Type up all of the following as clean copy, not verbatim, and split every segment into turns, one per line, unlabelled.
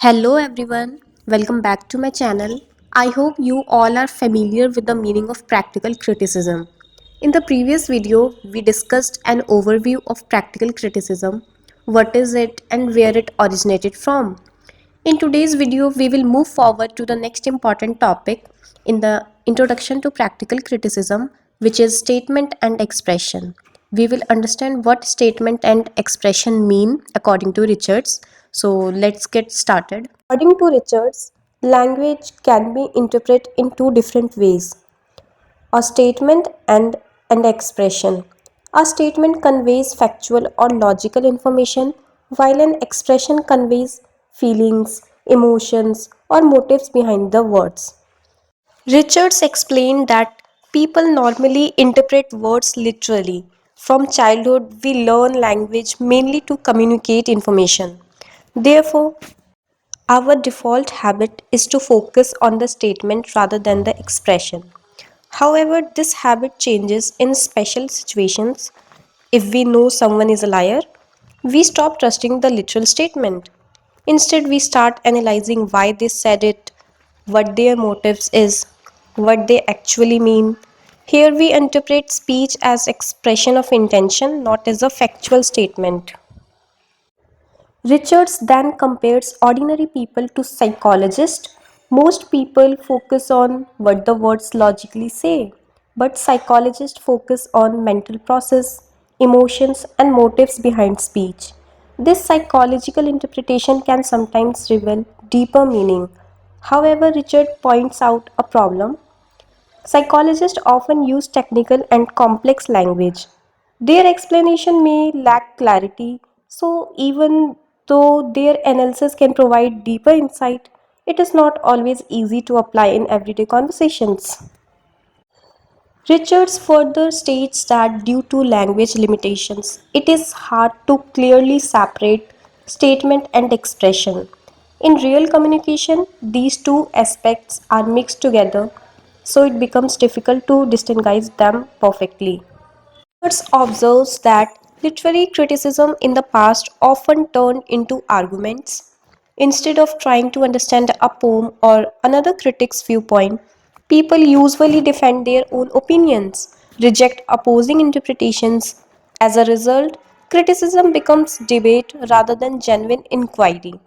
Hello everyone, welcome back to my channel. I hope you all are familiar with the meaning of practical criticism. In the previous video, we discussed an overview of practical criticism, what is it and where it originated from. In today's video, we will move forward to the next important topic in the introduction to practical criticism, which is statement and expression. We will understand what statement and expression mean according to Richards. So let's get started. According to Richards, language can be interpreted in two different ways: a statement and an expression. A statement conveys factual or logical information, while an expression conveys feelings, emotions, or motives behind the words. Richards explained that people normally interpret words literally. From childhood, we learn language mainly to communicate information. Therefore, our default habit is to focus on the statement rather than the expression. However, this habit changes in special situations. If we know someone is a liar, we stop trusting the literal statement. Instead, we start analyzing why they said it, what their motives is, what they actually mean. Here we interpret speech as expression of intention, not as a factual statement. Richards then compares ordinary people to psychologists. Most people focus on what the words logically say, but psychologists focus on mental process, emotions, and motives behind speech. This psychological interpretation can sometimes reveal deeper meaning. However, Richard points out a problem. Psychologists often use technical and complex language. Their explanation may lack clarity, so even though their analysis can provide deeper insight, it is not always easy to apply in everyday conversations. Richards further states that due to language limitations, it is hard to clearly separate statement and expression. In real communication, these two aspects are mixed together, so it becomes difficult to distinguish them perfectly. Richards observes that literary criticism in the past often turned into arguments. Instead of trying to understand a poem or another critic's viewpoint, people usually defend their own opinions, reject opposing interpretations. As a result, criticism becomes debate rather than genuine inquiry.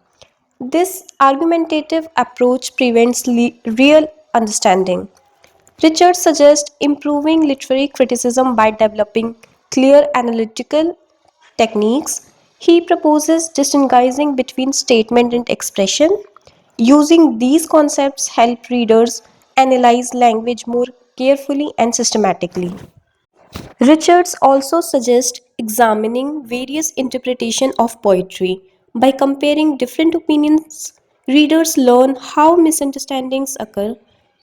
This argumentative approach prevents real understanding. Richard suggests improving literary criticism by developing clear analytical techniques. He proposes distinguishing between statement and expression. Using these concepts help readers analyze language more carefully and systematically. Richards also suggests examining various interpretations of poetry. By comparing different opinions, readers learn how misunderstandings occur.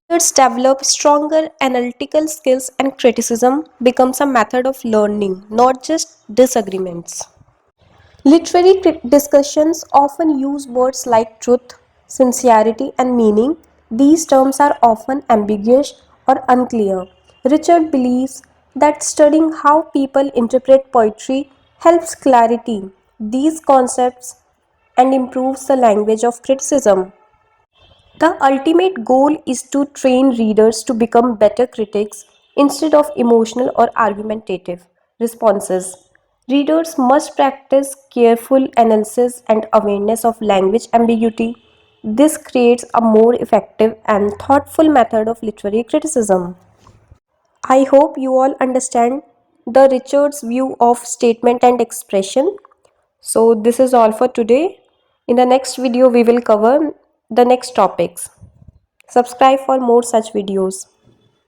Readers develop stronger analytical skills, and criticism becomes a method of learning, not just disagreements. Literary discussions often use words like truth, sincerity, and meaning. These terms are often ambiguous or unclear. Richard believes that studying how people interpret poetry helps clarity these concepts and improves the language of criticism. The ultimate goal is to train readers to become better critics instead of emotional or argumentative responses. Readers must practice careful analysis and awareness of language ambiguity. This creates a more effective and thoughtful method of literary criticism. I hope you all understand the Richard's view of statement and expression. So, this is all for today. In the next video, we will cover the next topics. Subscribe for more such videos.